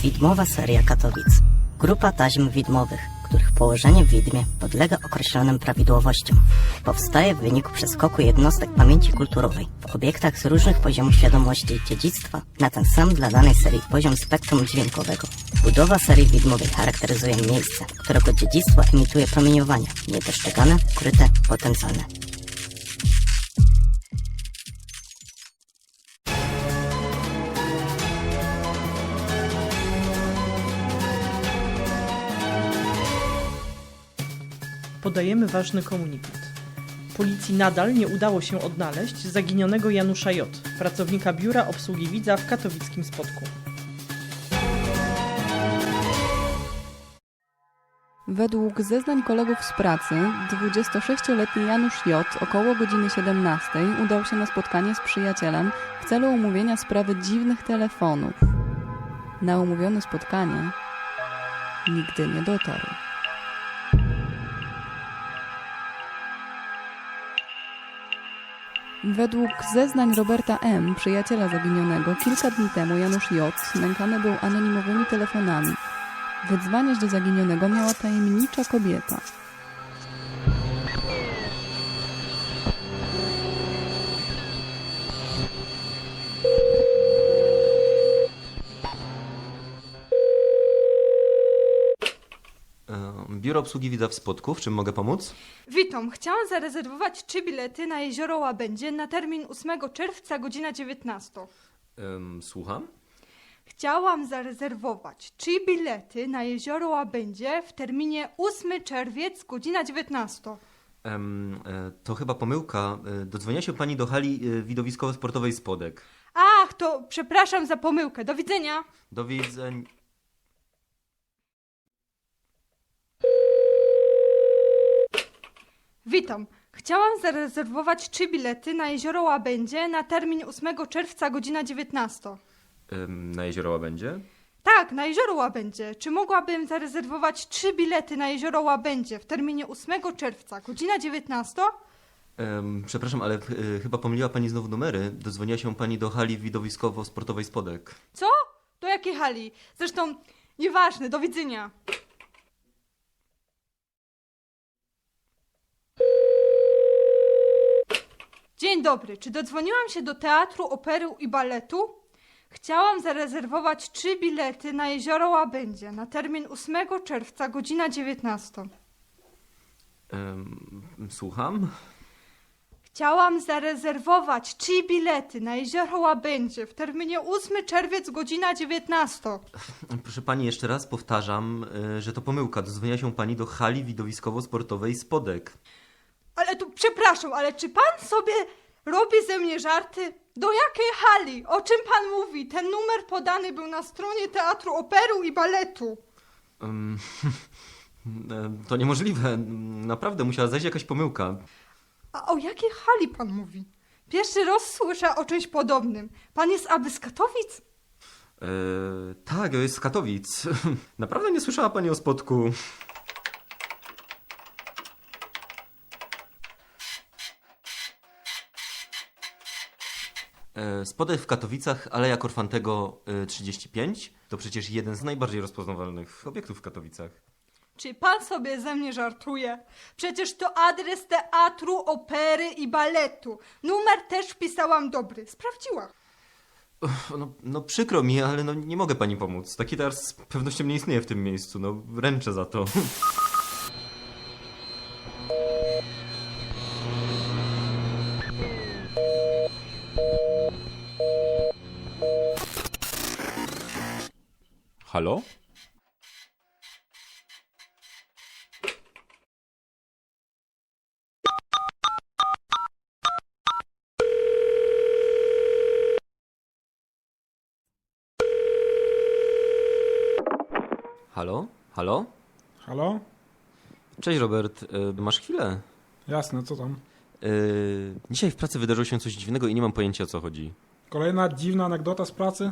Widmowa seria Katowic. Grupa taśm widmowych, których położenie w widmie podlega określonym prawidłowościom. Powstaje w wyniku przeskoku jednostek pamięci kulturowej w obiektach z różnych poziomów świadomości i dziedzictwa na ten sam dla danej serii poziom spektrum dźwiękowego. Budowa serii widmowej charakteryzuje miejsce, którego dziedzictwo emituje promieniowania niedostrzegane, ukryte, potencjalne. Podajemy ważny komunikat. Policji nadal nie udało się odnaleźć zaginionego Janusza J., pracownika biura obsługi widza w katowickim Spodku. Według zeznań kolegów z pracy, 26-letni Janusz J. około godziny 17 udał się na spotkanie z przyjacielem w celu omówienia sprawy dziwnych telefonów. Na umówione spotkanie nigdy nie dotarł. Według zeznań Roberta M., przyjaciela zaginionego, kilka dni temu Janusz J. nękany był anonimowymi telefonami. Wydzwaniać do zaginionego miała tajemnicza kobieta. Biuro obsługi widza w Spodku, w czym mogę pomóc? Witam, chciałam zarezerwować 3 bilety na Jezioro Łabędzie na termin 8 czerwca, godzina 19. Słucham? Chciałam zarezerwować 3 bilety na Jezioro Łabędzie w terminie 8 czerwiec, godzina 19. To chyba pomyłka. Dodzwonia się pani do hali widowiskowo-sportowej Spodek. Ach, to przepraszam za pomyłkę. Do widzenia. Do widzenia. Witam. Chciałam zarezerwować 3 bilety na Jezioro Łabędzie na termin 8 czerwca, godzina 19. Na Jezioro Łabędzie? Tak, na Jezioro Łabędzie. Czy mogłabym zarezerwować 3 bilety na Jezioro Łabędzie w terminie 8 czerwca, godzina 19? Przepraszam, ale chyba pomyliła pani znowu numery. Dodzwoniła się pani do hali widowiskowo-sportowej Spodek. Co? Do jakiej hali? Zresztą nieważne, do widzenia. Dzień dobry, czy dodzwoniłam się do Teatru Opery i Baletu? Chciałam zarezerwować 3 bilety na Jezioro Łabędzie na termin 8 czerwca, godzina 19. Słucham? Chciałam zarezerwować 3 bilety na Jezioro Łabędzie w terminie 8 czerwiec, godzina 19. Proszę pani, jeszcze raz powtarzam, że to pomyłka. Dodzwoniła się pani do hali widowiskowo-sportowej Spodek. Ale tu, przepraszam, ale czy pan sobie robi ze mnie żarty? Do jakiej hali? O czym pan mówi? Ten numer podany był na stronie Teatru Opery i Baletu. To niemożliwe. Naprawdę musiała zajść jakaś pomyłka. A o jakiej hali pan mówi? Pierwszy raz słyszę o czymś podobnym. Pan jest aby z Katowic? Tak, jest z Katowic. Naprawdę nie słyszała pani o Spodku. Spodek w Katowicach, Aleja Korfantego 35. To przecież jeden z najbardziej rozpoznawalnych obiektów w Katowicach. Czy pan sobie ze mnie żartuje? Przecież to adres Teatru Opery i Baletu. Numer też wpisałam dobry. Sprawdziłam. No przykro mi, ale nie mogę pani pomóc. Taki teatr z pewnością nie istnieje w tym miejscu. Ręczę za to. Halo? Halo? Halo? Halo? Cześć Robert, masz chwilę? Jasne, co tam? Dzisiaj w pracy wydarzyło się coś dziwnego i nie mam pojęcia o co chodzi. Kolejna dziwna anegdota z pracy?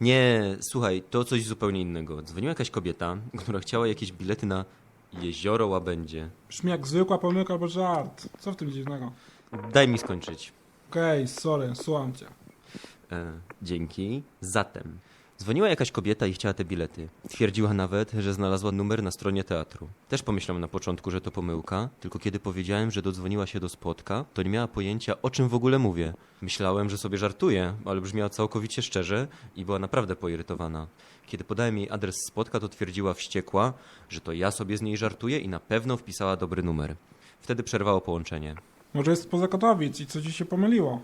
Nie, słuchaj, to coś zupełnie innego. Dzwoniła jakaś kobieta, która chciała jakieś bilety na Jezioro Łabędzie. Brzmi jak zwykła pomyłka albo żart. Co w tym dziwnego? Daj mi skończyć. Okej, sorry, słucham cię. Dzięki. Zatem Dzwoniła jakaś kobieta i chciała te bilety. Twierdziła nawet, że znalazła numer na stronie teatru. Też pomyślałem na początku, że to pomyłka, tylko kiedy powiedziałem, że dodzwoniła się do Spodka, to nie miała pojęcia, o czym w ogóle mówię. Myślałem, że sobie żartuje, ale brzmiała całkowicie szczerze i była naprawdę poirytowana. Kiedy podałem jej adres Spodka, to twierdziła wściekła, że to ja sobie z niej żartuję i na pewno wpisała dobry numer. Wtedy przerwało połączenie. Może jest spoza Katowic i co ci się pomyliło?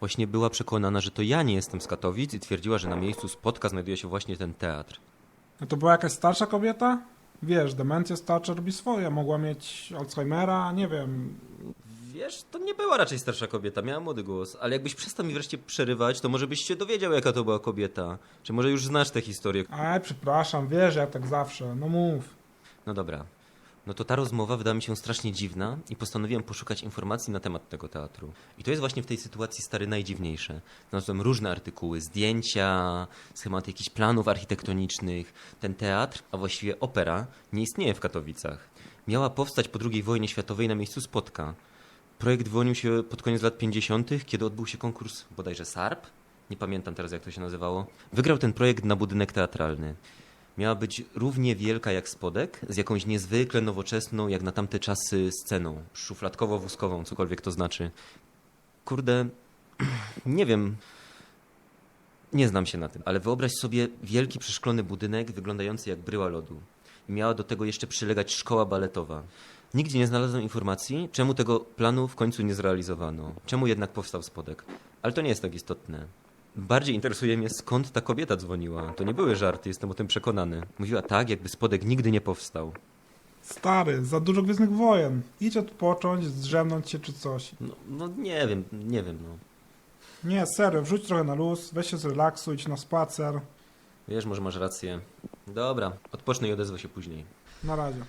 Właśnie była przekonana, że to ja nie jestem z Katowic i twierdziła, że na miejscu Spodka znajduje się właśnie ten teatr. No to była jakaś starsza kobieta? Wiesz, demencja starcza robi swoje. Mogła mieć Alzheimera, nie wiem. Wiesz, to nie była raczej starsza kobieta, miała młody głos, ale jakbyś przestał mi wreszcie przerywać, to może byś się dowiedział, jaka to była kobieta. Czy może już znasz tę historię? Aj, przepraszam, wiesz, ja tak zawsze. No mów. No dobra. No to ta rozmowa wydała mi się strasznie dziwna i postanowiłem poszukać informacji na temat tego teatru. I to jest właśnie w tej sytuacji, stary, najdziwniejsze. Znalazłem różne artykuły, zdjęcia, schematy jakichś planów architektonicznych. Ten teatr, a właściwie opera, nie istnieje w Katowicach. Miała powstać po II wojnie światowej na miejscu Spodka. Projekt wyłonił się pod koniec lat 50., kiedy odbył się konkurs bodajże SARP. Nie pamiętam teraz, jak to się nazywało. Wygrał ten projekt na budynek teatralny. Miała być równie wielka jak Spodek, z jakąś niezwykle nowoczesną, jak na tamte czasy, sceną. Szufladkowo-wózkową, cokolwiek to znaczy. Kurde, nie wiem. Nie znam się na tym, ale wyobraź sobie wielki przeszklony budynek wyglądający jak bryła lodu. I miała do tego jeszcze przylegać szkoła baletowa. Nigdzie nie znalazłem informacji, czemu tego planu w końcu nie zrealizowano. Czemu jednak powstał Spodek. Ale to nie jest tak istotne. Bardziej interesuje mnie, skąd ta kobieta dzwoniła. To nie były żarty, jestem o tym przekonany. Mówiła tak, jakby Spodek nigdy nie powstał. Stary, za dużo Gwiezdnych Wojen. Idź odpocząć, zdrzemnąć się czy coś. No nie wiem, no. Nie, serio, wrzuć trochę na luz, weź się zrelaksuj, idź na spacer. Wiesz, może masz rację. Dobra, odpocznę i odezwę się później. Na razie.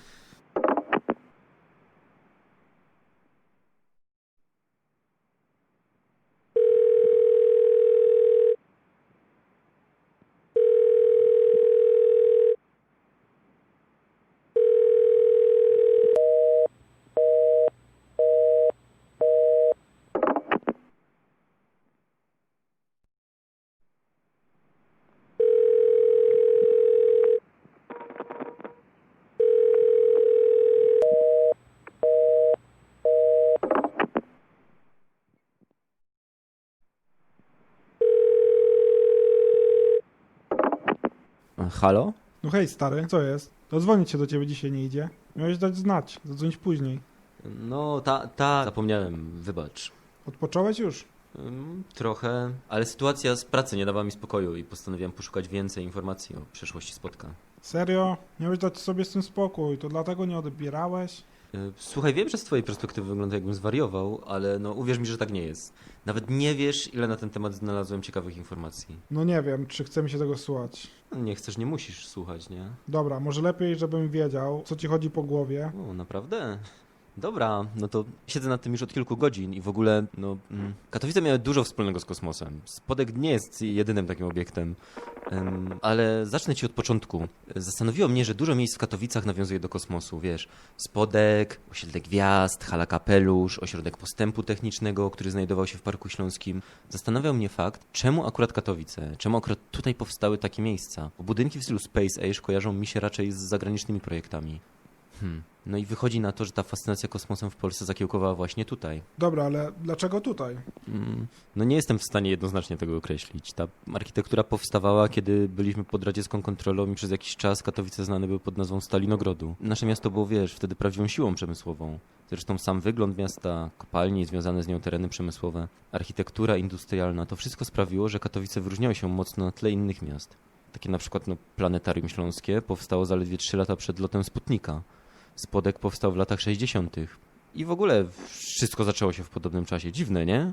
Halo? No hej stary, co jest? Dodzwonić się do ciebie dzisiaj nie idzie. Miałeś dać znać, zadzwonić później. No, zapomniałem, wybacz. Odpocząłeś już? Trochę, ale sytuacja z pracy nie dawała mi spokoju i postanowiłem poszukać więcej informacji o przeszłości Spodka. Serio? Miałeś dać sobie z tym spokój, to dlatego nie odbierałeś? Słuchaj, wiem, że z twojej perspektywy wygląda, jakbym zwariował, ale no uwierz mi, że tak nie jest. Nawet nie wiesz, ile na ten temat znalazłem ciekawych informacji. No nie wiem, czy chce mi się tego słuchać. Nie chcesz, nie musisz słuchać, nie? Dobra, może lepiej, żebym wiedział, co ci chodzi po głowie. O, naprawdę? Dobra, no to siedzę nad tym już od kilku godzin i w ogóle, Katowice miały dużo wspólnego z kosmosem. Spodek nie jest jedynym takim obiektem, ale zacznę ci od początku. Zastanowiło mnie, że dużo miejsc w Katowicach nawiązuje do kosmosu, wiesz. Spodek, osiedle Gwiazd, hala Kapelusz, ośrodek postępu technicznego, który znajdował się w Parku Śląskim. Zastanawiał mnie fakt, czemu akurat Katowice, czemu akurat tutaj powstały takie miejsca. Bo budynki w stylu Space Age kojarzą mi się raczej z zagranicznymi projektami. No i wychodzi na to, że ta fascynacja kosmosem w Polsce zakiełkowała właśnie tutaj. Dobra, ale dlaczego tutaj? No nie jestem w stanie jednoznacznie tego określić. Ta architektura powstawała, kiedy byliśmy pod radziecką kontrolą i przez jakiś czas Katowice znane były pod nazwą Stalinogrodu. Nasze miasto było, wiesz, wtedy prawdziwą siłą przemysłową. Zresztą sam wygląd miasta, kopalnie i związane z nią tereny przemysłowe, architektura industrialna, to wszystko sprawiło, że Katowice wyróżniały się mocno na tle innych miast. Takie na przykład Planetarium Śląskie powstało zaledwie 3 lata przed lotem Sputnika. Spodek powstał w latach 60. I w ogóle wszystko zaczęło się w podobnym czasie. Dziwne, nie?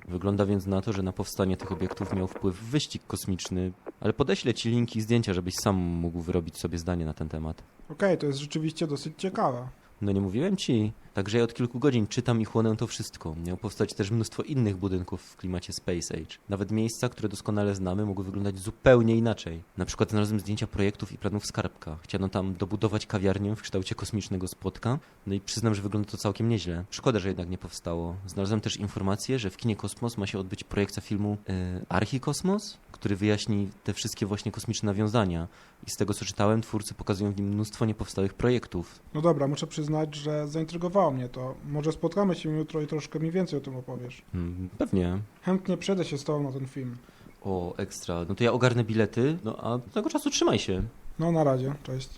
Wygląda więc na to, że na powstanie tych obiektów miał wpływ wyścig kosmiczny, ale podeślę ci linki i zdjęcia, żebyś sam mógł wyrobić sobie zdanie na ten temat. Okej, to jest rzeczywiście dosyć ciekawe. No nie mówiłem ci. Także ja od kilku godzin czytam i chłonę to wszystko. Miało powstać też mnóstwo innych budynków w klimacie Space Age. Nawet miejsca, które doskonale znamy, mogły wyglądać zupełnie inaczej. Na przykład znalazłem zdjęcia projektów i planów Skarbka. Chciano tam dobudować kawiarnię w kształcie kosmicznego spotka. No i przyznam, że wygląda to całkiem nieźle. Szkoda, że jednak nie powstało. Znalazłem też informację, że w kinie Kosmos ma się odbyć projekcja filmu Archikosmos, który wyjaśni te wszystkie właśnie kosmiczne nawiązania. I z tego, co czytałem, twórcy pokazują w nim mnóstwo niepowstałych projektów. No dobra, muszę przyznać, że zaintrygowało mnie to. Może spotkamy się jutro i troszkę mi więcej o tym opowiesz. Pewnie. Chętnie przejdę się z tobą na ten film. O, ekstra. No to ja ogarnę bilety, no a do tego czasu trzymaj się. No na razie, cześć.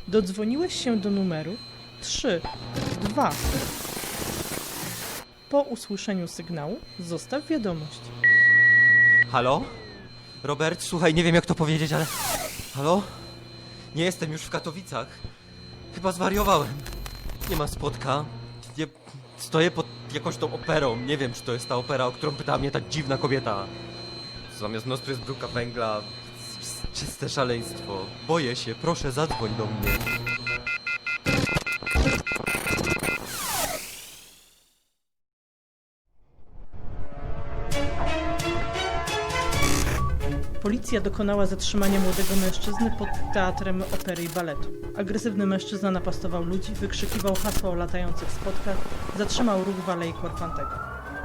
Dodzwoniłeś się do numeru 32. Po usłyszeniu sygnału zostaw wiadomość. Halo? Robert, słuchaj, nie wiem jak to powiedzieć, ale... Halo? Nie jestem już w Katowicach. Chyba zwariowałem. Nie ma spotka. Stoję pod jakąś tą operą. Nie wiem, czy to jest ta opera, o którą pytała mnie ta dziwna kobieta. Zamiast nostru jest bryłka węgla. Czyste szaleństwo. Boję się, proszę zadzwoń do mnie. Policja dokonała zatrzymania młodego mężczyzny pod teatrem opery i baletu. Agresywny mężczyzna napastował ludzi, wykrzykiwał hasła o latających spotkach, zatrzymał ruch w Alei Korfantego.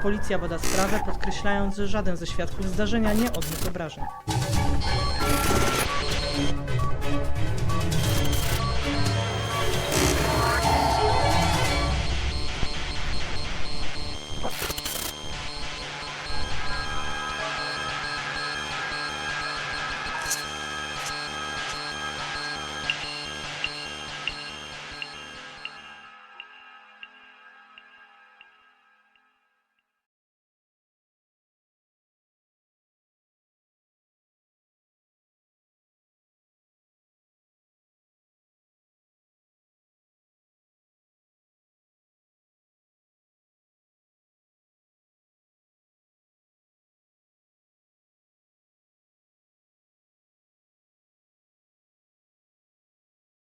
Policja bada sprawę, podkreślając, że żaden ze świadków zdarzenia nie odniósł obrażeń.